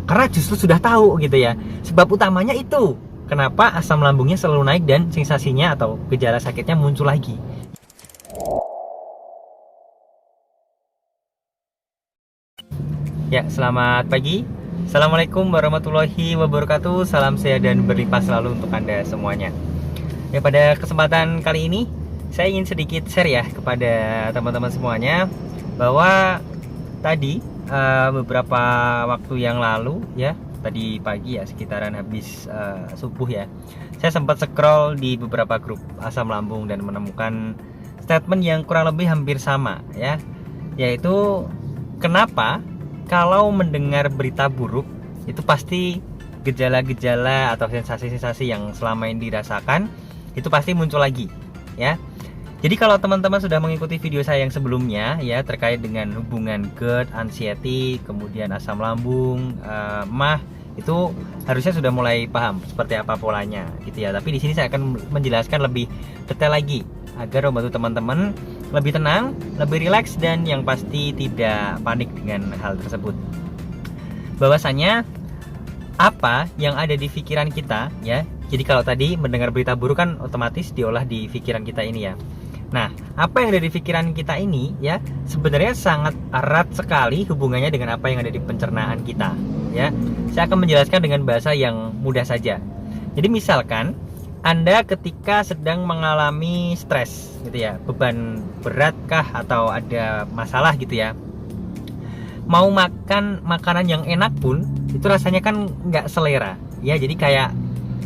Karena justru sudah tahu gitu ya. Sebab utamanya itu kenapa asam lambungnya selalu naik dan sensasinya atau gejala sakitnya muncul lagi. Ya, selamat pagi. Assalamualaikum warahmatullahi wabarakatuh. Salam sehat dan berlimpah selalu untuk Anda semuanya. Ya, pada kesempatan kali ini saya ingin sedikit share ya kepada teman-teman semuanya bahwa tadi beberapa waktu yang lalu ya, tadi pagi ya, sekitaran habis subuh ya, saya sempat scroll di beberapa grup asam lambung dan menemukan statement yang kurang lebih hampir sama ya, yaitu kenapa kalau mendengar berita buruk itu pasti gejala-gejala atau sensasi-sensasi yang selama ini dirasakan itu pasti muncul lagi ya. Jadi kalau teman-teman sudah mengikuti video saya yang sebelumnya ya, terkait dengan hubungan GERD, anxiety, kemudian asam lambung, MAH, itu harusnya sudah mulai paham seperti apa polanya gitu ya. Tapi di sini saya akan menjelaskan lebih detail lagi agar membantu teman-teman lebih tenang, lebih rileks, dan yang pasti tidak panik dengan hal tersebut. Bahwasanya apa yang ada di pikiran kita ya. Jadi kalau tadi mendengar berita buruk kan otomatis diolah di pikiran kita ini ya. Nah, apa yang ada di pikiran kita ini ya sebenarnya sangat erat sekali hubungannya dengan apa yang ada di pencernaan kita ya. Saya akan menjelaskan dengan bahasa yang mudah saja. Jadi misalkan Anda ketika sedang mengalami stres gitu ya, beban berat kah atau ada masalah gitu ya, mau makan makanan yang enak pun itu rasanya kan nggak selera ya. Jadi kayak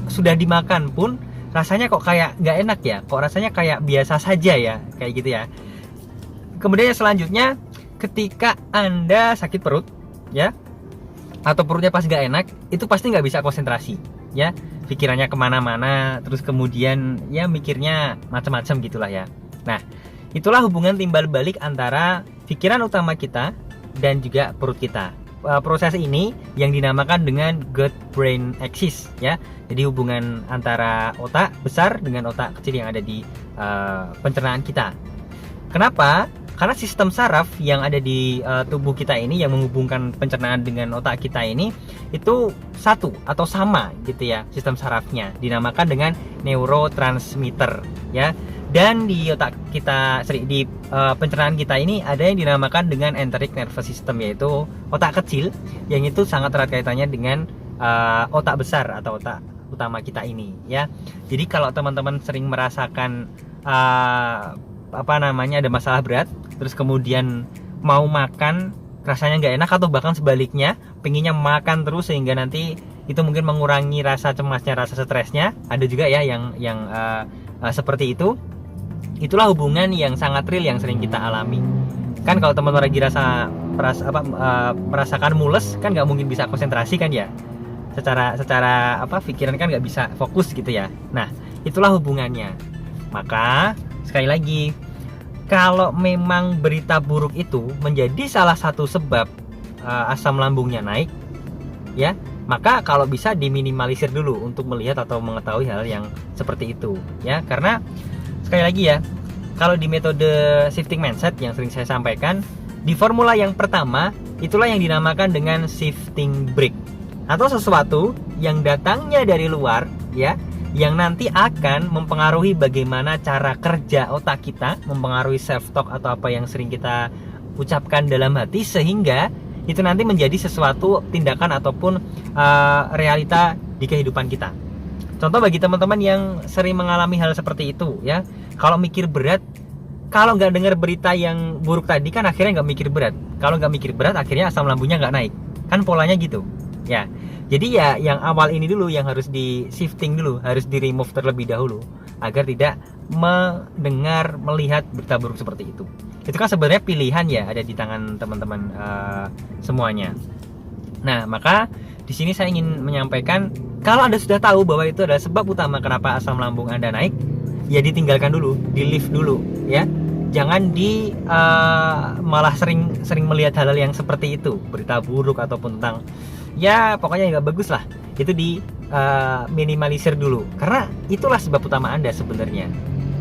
sudah dimakan pun rasanya kok kayak nggak enak ya, kok rasanya kayak biasa saja ya, kayak gitu ya. Kemudian selanjutnya ketika Anda sakit perut ya, atau perutnya pas nggak enak, itu pasti nggak bisa konsentrasi ya, pikirannya kemana-mana, terus kemudian ya mikirnya macam-macam gitulah ya. Nah, itulah hubungan timbal balik antara pikiran utama kita dan juga perut kita. Proses ini yang dinamakan dengan gut brain axis ya. Jadi hubungan antara otak besar dengan otak kecil yang ada di pencernaan kita. Kenapa? Karena sistem saraf yang ada di tubuh kita ini yang menghubungkan pencernaan dengan otak kita ini itu satu atau sama gitu ya, sistem sarafnya dinamakan dengan neurotransmitter ya. Dan di otak kita, di pencernaan kita ini ada yang dinamakan dengan enteric nervous system, yaitu otak kecil yang itu sangat erat kaitannya dengan otak besar atau otak utama kita ini ya. Jadi kalau teman-teman sering merasakan ada masalah berat, terus kemudian mau makan rasanya nggak enak, atau bahkan sebaliknya pengennya makan terus sehingga nanti itu mungkin mengurangi rasa cemasnya, rasa stresnya, ada juga ya yang seperti itu. Itulah hubungan yang sangat real yang sering kita alami. Kan kalau teman-teman lagi merasakan mules kan nggak mungkin bisa konsentrasi kan ya. Secara pikiran kan nggak bisa fokus gitu ya. Nah, itulah hubungannya. Maka sekali lagi, kalau memang berita buruk itu menjadi salah satu sebab asam lambungnya naik ya, maka kalau bisa diminimalisir dulu untuk melihat atau mengetahui hal yang seperti itu ya. Karena sekali lagi ya, kalau di metode shifting mindset yang sering saya sampaikan, di formula yang pertama itulah yang dinamakan dengan shifting brake, atau sesuatu yang datangnya dari luar ya, yang nanti akan mempengaruhi bagaimana cara kerja otak kita, mempengaruhi self talk atau apa yang sering kita ucapkan dalam hati, sehingga itu nanti menjadi sesuatu tindakan ataupun realita di kehidupan kita. Contoh bagi teman-teman yang sering mengalami hal seperti itu ya, kalau mikir berat, kalau nggak dengar berita yang buruk tadi kan akhirnya nggak mikir berat. Kalau nggak mikir berat akhirnya asam lambungnya nggak naik, kan polanya gitu ya. Jadi ya yang awal ini dulu yang harus di shifting dulu, harus di remove terlebih dahulu agar tidak mendengar, melihat berita buruk seperti itu. Itu kan sebenarnya pilihan ya, ada di tangan teman-teman semuanya. Nah, maka di sini saya ingin menyampaikan, kalau Anda sudah tahu bahwa itu adalah sebab utama kenapa asam lambung Anda naik, ya ditinggalkan dulu, di lift dulu ya. Jangan malah sering melihat hal-hal yang seperti itu, berita buruk ataupun tentang ya pokoknya nggak bagus lah. Itu di minimalisir dulu, karena itulah sebab utama Anda sebenarnya.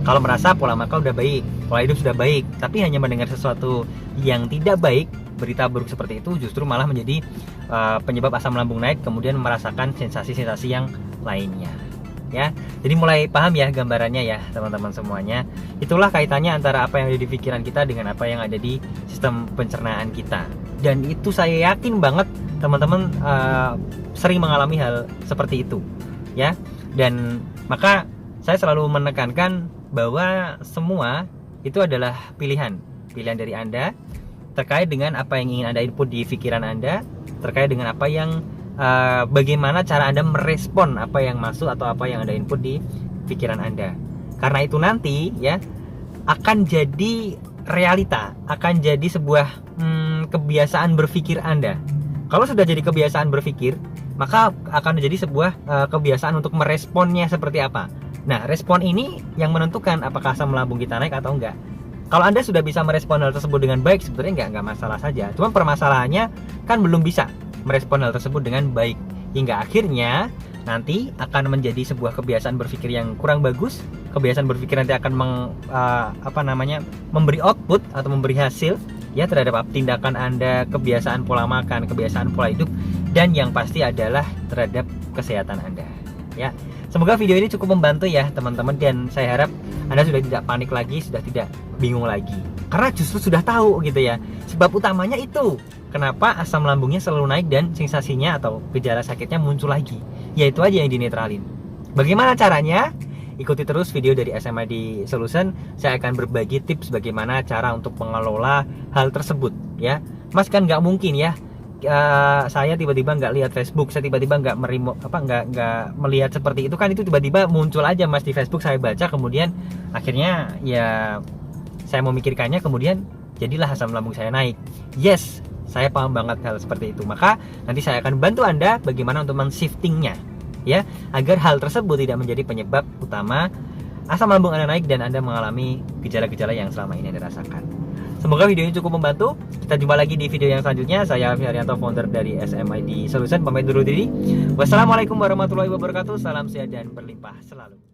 Kalau merasa pola makan udah baik, pola hidup sudah baik, tapi hanya mendengar sesuatu yang tidak baik berita buruk seperti itu justru malah menjadi penyebab asam lambung naik, kemudian merasakan sensasi-sensasi yang lainnya. Ya, jadi mulai paham ya gambarannya ya teman-teman semuanya. Itulah kaitannya antara apa yang ada di pikiran kita dengan apa yang ada di sistem pencernaan kita. Dan itu saya yakin banget teman-teman sering mengalami hal seperti itu, ya. Dan maka saya selalu menekankan bahwa semua itu adalah pilihan dari Anda terkait dengan apa yang ingin Anda input di pikiran Anda, terkait dengan apa yang bagaimana cara Anda merespon apa yang masuk atau apa yang Anda input di pikiran Anda. Karena itu nanti ya akan jadi realita, akan jadi sebuah kebiasaan berpikir Anda. Kalau sudah jadi kebiasaan berpikir, maka akan menjadi sebuah kebiasaan untuk meresponnya seperti apa. Nah, respon ini yang menentukan apakah asam lambung kita naik atau enggak. Kalau Anda sudah bisa merespon hal tersebut dengan baik, sebenarnya enggak masalah saja. Cuma permasalahannya kan belum bisa merespon hal tersebut dengan baik, hingga akhirnya nanti akan menjadi sebuah kebiasaan berpikir yang kurang bagus. Kebiasaan berpikir nanti akan memberi output atau memberi hasil ya terhadap tindakan Anda, kebiasaan pola makan, kebiasaan pola hidup, dan yang pasti adalah terhadap kesehatan Anda. Ya, semoga video ini cukup membantu ya teman-teman, dan saya harap Anda sudah tidak panik lagi, sudah tidak bingung lagi, karena justru sudah tahu gitu ya sebab utamanya itu kenapa asam lambungnya selalu naik dan sensasinya atau gejala sakitnya muncul lagi. Yaitu aja yang dinetralin. Bagaimana caranya? Ikuti terus video dari SMID Solution. Saya akan berbagi tips bagaimana cara untuk mengelola hal tersebut ya. Mas, kan nggak mungkin ya saya tiba-tiba nggak lihat Facebook, saya tiba-tiba nggak melihat seperti itu kan, itu tiba-tiba muncul aja Mas di Facebook, saya baca, kemudian akhirnya ya saya memikirkannya, kemudian jadilah asam lambung saya naik. Yes, saya paham banget hal seperti itu. Maka nanti saya akan bantu Anda bagaimana untuk men-shiftingnya ya, agar hal tersebut tidak menjadi penyebab utama asam lambung Anda naik dan Anda mengalami gejala-gejala yang selama ini Anda rasakan. Semoga video ini cukup membantu. Kita jumpa lagi di video yang selanjutnya. Saya Alfi Haryanto, founder dari SMID Solution. Pamit dulu diri. Wassalamualaikum warahmatullahi wabarakatuh. Salam sehat dan berlimpah selalu.